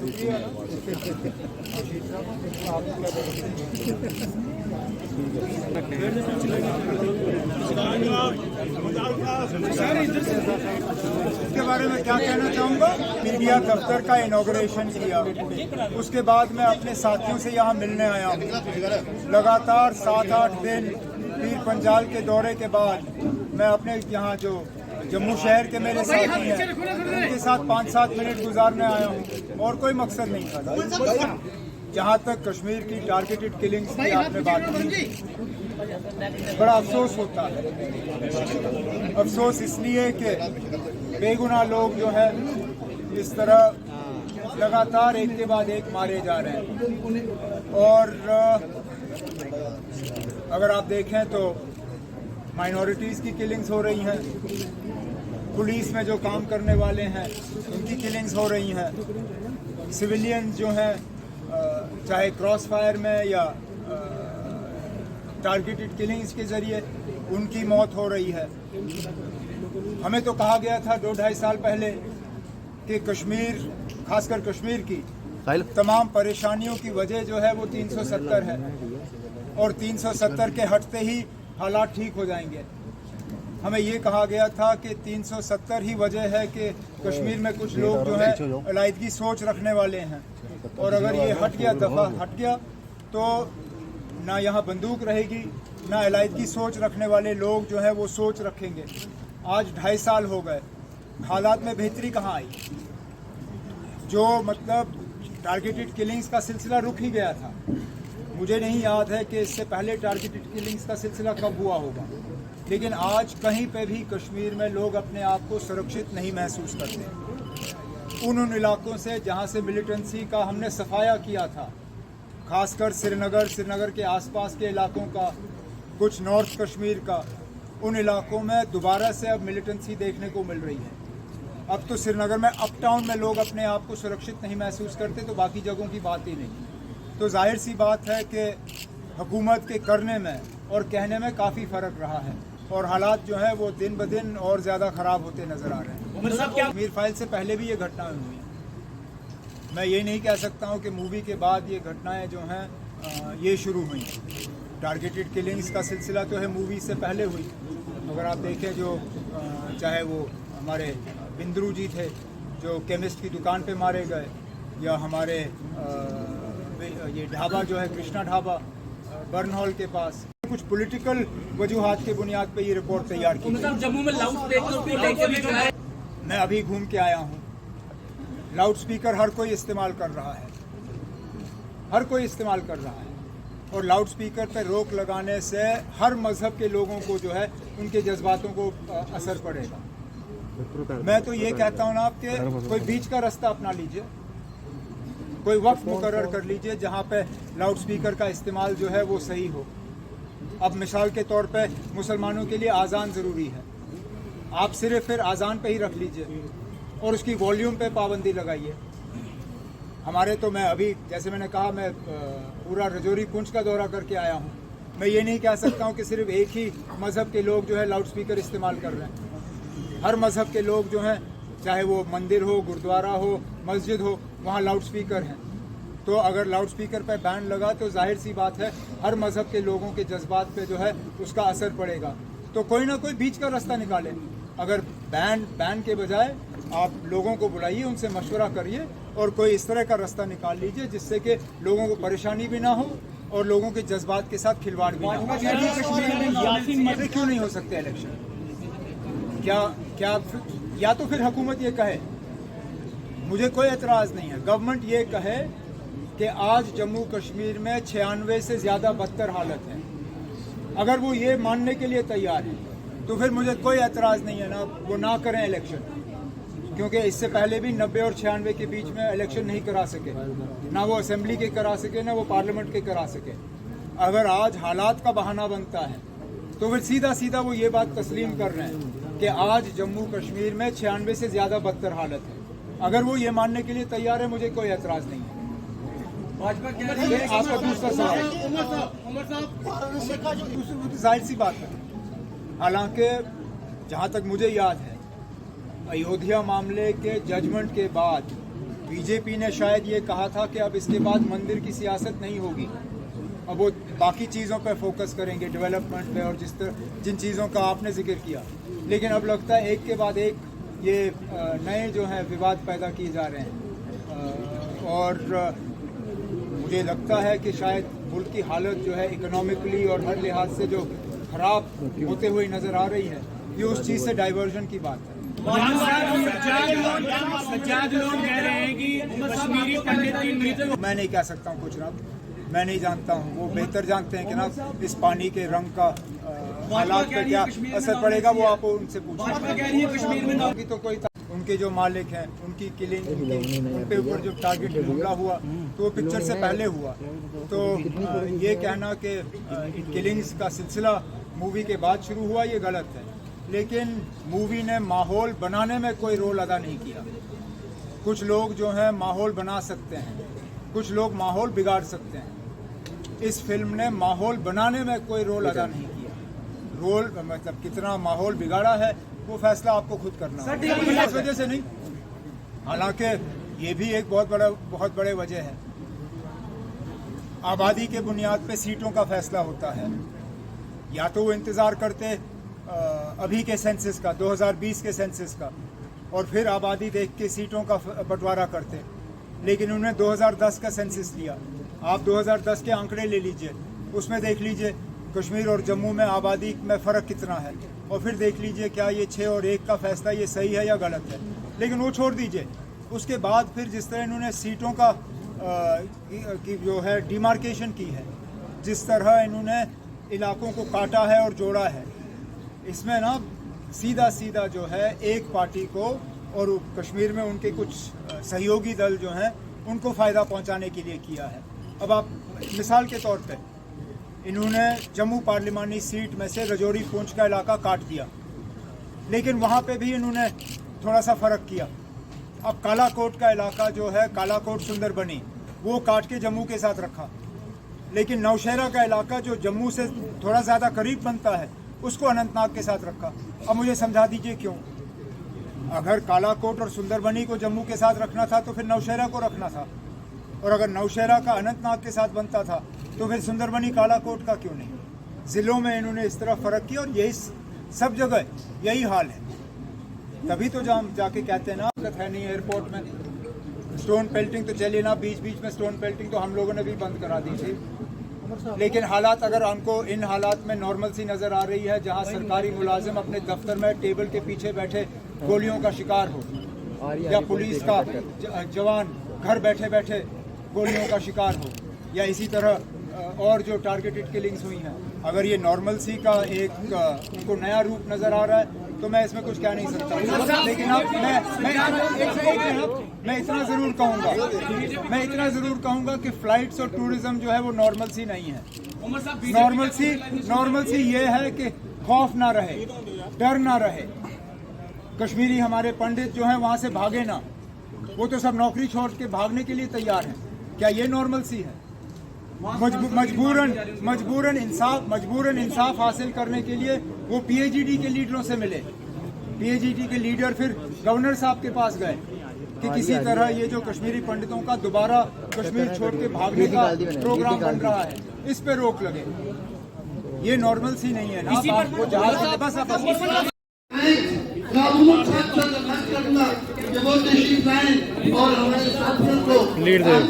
इसके बारे में क्या कहना चाहूँगा। मीडिया दफ्तर का इनॉग्रेशन किया, उसके बाद मैं अपने साथियों से यहाँ मिलने आया हूँ। लगातार 7-8 दिन पीर पंजाल के दौरे के बाद मैं अपने यहाँ जो जम्मू शहर के मेरे साथी हैं उनके साथ 5-7 मिनट गुजारने आया हूँ, और कोई मकसद नहीं था। जहाँ तक कश्मीर की टारगेटेड किलिंग्स की आपने बात की, बड़ा अफसोस होता है। अफसोस इसलिए कि बेगुनाह लोग जो है इस तरह लगातार एक के बाद एक मारे जा रहे हैं। और अगर आप देखें तो माइनॉरिटीज़ की किलिंग्स हो रही हैं, पुलिस में जो काम करने वाले हैं उनकी किलिंग्स हो रही हैं, सिविलियन जो हैं चाहे क्रॉस फायर में या टारगेटेड किलिंग्स के ज़रिए उनकी मौत हो रही है। हमें तो कहा गया था 2-2.5 साल पहले कि कश्मीर, खासकर कश्मीर की तमाम परेशानियों की वजह जो है वो 370 है, और 370 के हटते ही हालात ठीक हो जाएंगे। हमें ये कहा गया था कि 370 ही वजह है कि कश्मीर में कुछ लोग जो है अलाइदगी सोच रखने वाले हैं, और अगर ये हट गया तो ना यहाँ बंदूक रहेगी, ना अलाइदगी सोच रखने वाले लोग जो है वो सोच रखेंगे। आज 2.5 साल हो गए, हालात में बेहतरी कहाँ आई? जो मतलब टारगेटेड किलिंग्स का सिलसिला रुक ही गया था। मुझे नहीं याद है कि इससे पहले टारगेटेड किलिंग्स का सिलसिला कब हुआ होगा, लेकिन आज कहीं पे भी कश्मीर में लोग अपने आप को सुरक्षित नहीं महसूस करते। उन इलाकों से जहाँ से मिलिटेंसी का हमने सफाया किया था, खासकर श्रीनगर के आसपास के इलाकों का, कुछ नॉर्थ कश्मीर का, उन इलाकों में दोबारा से अब मिलिटेंसी देखने को मिल रही है। अब तो श्रीनगर में अप टाउन में लोग अपने आप को सुरक्षित नहीं महसूस करते, तो बाकी जगहों की बात ही नहीं। तो जाहिर सी बात है कि हुकूमत के करने में और कहने में काफ़ी फ़र्क रहा है, और हालात जो है वो दिन ब दिन और ज़्यादा ख़राब होते नज़र आ रहे हैं। कश्मीर फाइल से पहले भी ये घटनाएं हुई हैं। मैं ये नहीं कह सकता हूँ कि मूवी के बाद ये घटनाएं जो हैं ये शुरू हुई। टारगेटेड किलिंग्स का सिलसिला तो है मूवी से पहले हुई। अगर आप देखें जो चाहे वो हमारे बिंद्रू जी थे जो केमिस्ट की दुकान पे मारे गए, या हमारे ये ढाबा जो है कृष्णा ढाबा बर्न हॉल के पास, कुछ पॉलिटिकल वजूहात के बुनियाद पे ये रिपोर्ट तैयार की। जम्मू में लाउड स्पीकर मैं अभी घूम के आया हूँ, लाउड स्पीकर हर कोई इस्तेमाल कर रहा है, हर कोई इस्तेमाल कर रहा है, और लाउड स्पीकर पे रोक लगाने से हर मजहब के लोगों को जो है उनके जज्बातों को असर पड़ेगा। मैं तो ये कहता हूँ ना आपके कोई बीच का रास्ता अपना लीजिए, कोई वक्त मुकर्रर कर लीजिए जहाँ पे लाउड स्पीकर का इस्तेमाल जो है वो सही हो। अब मिसाल के तौर पे मुसलमानों के लिए आज़ान ज़रूरी है, आप सिर्फ फिर आज़ान पे ही रख लीजिए और उसकी वॉल्यूम पे पाबंदी लगाइए। हमारे तो मैं अभी जैसे मैंने कहा मैं पूरा रजौरी पुंछ का दौरा करके आया हूँ। मैं ये नहीं कह सकता हूँ कि सिर्फ एक ही मज़हब के लोग जो है लाउड स्पीकर इस्तेमाल कर रहे हैं। हर मज़हब के लोग जो हैं, चाहे वो मंदिर हो, गुरुद्वारा हो, मस्जिद हो, वहाँ लाउड स्पीकर हैं। तो अगर लाउड स्पीकर पे बैन लगा तो जाहिर सी बात है हर मज़हब के लोगों के जज्बात पे जो है उसका असर पड़ेगा। तो कोई ना कोई बीच का रास्ता निकालें। अगर बैन के बजाय आप लोगों को बुलाइए, उनसे मशवरा करिए और कोई इस तरह का रास्ता निकाल लीजिए जिससे कि लोगों को परेशानी भी ना हो और लोगों के जज्बात के साथ खिलवाड़ भी ना हो। क्यों नहीं हो सकते इलेक्शन? क्या या तो फिर हुकूमत ये कहे, मुझे कोई एतराज़ नहीं है, गवर्नमेंट ये कहे कि आज जम्मू कश्मीर में 96 से ज़्यादा बदतर हालत है। अगर वो ये मानने के लिए तैयार है तो फिर मुझे कोई एतराज़ नहीं है, ना वो ना करें इलेक्शन, क्योंकि इससे पहले भी 90 और 96 के बीच में इलेक्शन नहीं करा सके, ना वो असेंबली के करा सके ना वो पार्लियामेंट के करा सके। अगर आज हालात का बहाना बनता है तो फिर सीधा सीधा वो ये बात तस्लीम कर रहे हैं कि आज जम्मू कश्मीर में 96 से ज़्यादा बदतर हालत है। अगर वो ये मानने के लिए तैयार है मुझे कोई एतराज़ नहीं है। आपका दूसरा सवाल, जाहिर सी बात है, हालांकि जहाँ तक मुझे याद है अयोध्या मामले के जजमेंट के बाद बीजेपी ने शायद ये कहा था कि अब इसके बाद मंदिर की सियासत नहीं होगी, अब वो बाकी चीज़ों पर फोकस करेंगे, डेवलपमेंट पे, और जिन चीज़ों का आपने जिक्र किया। लेकिन अब लगता है एक के बाद एक ये नए जो हैं विवाद पैदा किए जा रहे हैं, और मुझे लगता है कि शायद मुल्क की हालत जो है इकोनॉमिकली और हर लिहाज से जो ख़राब होते हुए नज़र आ रही है, ये उस चीज़ से डाइवर्जन की बात है। सज्जाद लोग कह रहे हैं कि कश्मीरी पंडित की मृत्यु। मैं नहीं कह सकता हूँ कुछ ना, मैं नहीं जानता हूँ, वो बेहतर जानते हैं कि ना इस पानी के रंग का हालात पर क्या असर पड़ेगा, वो आप उनसे पूछें। तो कोई उनके जो मालिक हैं उनकी किलिंग, उनके ऊपर जो टारगेट हमला हुआ तो वो पिक्चर से पहले हुआ, तो ये कहना कि किलिंग्स का सिलसिला मूवी के बाद शुरू हुआ ये गलत है। लेकिन मूवी ने माहौल बनाने में कोई रोल अदा नहीं किया। कुछ लोग जो हैं माहौल बना सकते हैं, कुछ लोग माहौल बिगाड़ सकते हैं। इस फिल्म ने माहौल बनाने में कोई रोल अदा नहीं किया। रोल मतलब कितना माहौल बिगाड़ा है वो फैसला आपको खुद करना होगा, इस वजह से नहीं। हालांकि ये भी एक बहुत बड़े वजह है। आबादी के बुनियाद पे सीटों का फैसला होता है, या तो वो इंतज़ार करते अभी के सेंसस का, 2020 के सेंसस का, और फिर आबादी देख के सीटों का बंटवारा करते। लेकिन उन्होंने 2010 का सेंसस लिया। आप 2010 के आंकड़े ले लीजिए, उसमें देख लीजिए कश्मीर और जम्मू में आबादी में फ़र्क कितना है, और फिर देख लीजिए क्या ये 6 और 1 का फैसला ये सही है या गलत है। लेकिन वो छोड़ दीजिए, उसके बाद फिर जिस तरह इन्होंने सीटों का की जो है डिमार्केशन की है, जिस तरह इन्होंने इलाकों को काटा है और जोड़ा है, इसमें ना सीधा जो है एक पार्टी को और कश्मीर में उनके कुछ सहयोगी दल जो हैं उनको फ़ायदा पहुंचाने के लिए किया है। अब आप मिसाल के तौर पे इन्होंने जम्मू पार्लिमानी सीट में से रजौरी पूंछ का इलाका काट दिया, लेकिन वहाँ पे भी इन्होंने थोड़ा सा फ़र्क किया। अब कालाकोट का इलाका जो है, कालाकोट सुंदरबनी, वो काट के जम्मू के साथ रखा, लेकिन नौशहरा का इलाका जो जम्मू से थोड़ा ज़्यादा करीब बनता है उसको अनंतनाग के साथ रखा। अब मुझे समझा दीजिए क्यों? अगर कालाकोट और सुंदरबनी को जम्मू के साथ रखना था तो फिर नौशहरा को रखना था, और अगर नौशहरा का अनंतनाग के साथ बनता था तो फिर सुंदरबनी कालाकोट का क्यों नहीं? ज़िलों में इन्होंने इस तरह फ़र्क किया, और यही सब जगह यही हाल है। तभी तो हम जाके कहते हैं ना, है नहीं एयरपोर्ट में स्टोन पेल्टिंग तो चली ना, बीच बीच में स्टोन पेल्टिंग तो हम लोगों ने भी बंद करा दी थी। लेकिन हालात अगर हमको इन हालात में नॉर्मल सी नज़र आ रही है, जहां सरकारी मुलाजिम अपने दफ्तर में टेबल के पीछे बैठे गोलियों का शिकार हो, या पुलिस का जवान घर बैठे बैठे गोलियों का शिकार हो, या इसी तरह और जो टारगेटेड किलिंग्स हुई हैं, अगर ये नॉर्मल सी का एक उनको नया रूप नज़र आ रहा है तो मैं इसमें कुछ कह नहीं सकता। लेकिन अब मैं इतना ज़रूर कहूँगा कि फ़्लाइट्स और टूरिज़्म जो है वो नॉर्मल सी नहीं है। नॉर्मल सी ये है कि खौफ ना रहे, डर ना रहे, कश्मीरी हमारे पंडित जो हैं वहाँ से भागे ना, वो तो सब नौकरी छोड़ के भागने के लिए तैयार हैं। क्या ये नॉर्मल सी है? मजबूरन इंसाफ हासिल करने के लिए वो पीएचडी के लीडरों से मिले। पीएचडी के लीडर फिर गवर्नर साहब के पास गए कि किसी तरह ये जो कश्मीरी पंडितों का दोबारा कश्मीर छोड़ के भागने का प्रोग्राम बन रहा है, इस पे रोक लगे। ये नॉर्मल सी नहीं है ना, वो जहाज बस वो तशरीफ लाएं और हमारे साथियों को लीड दें।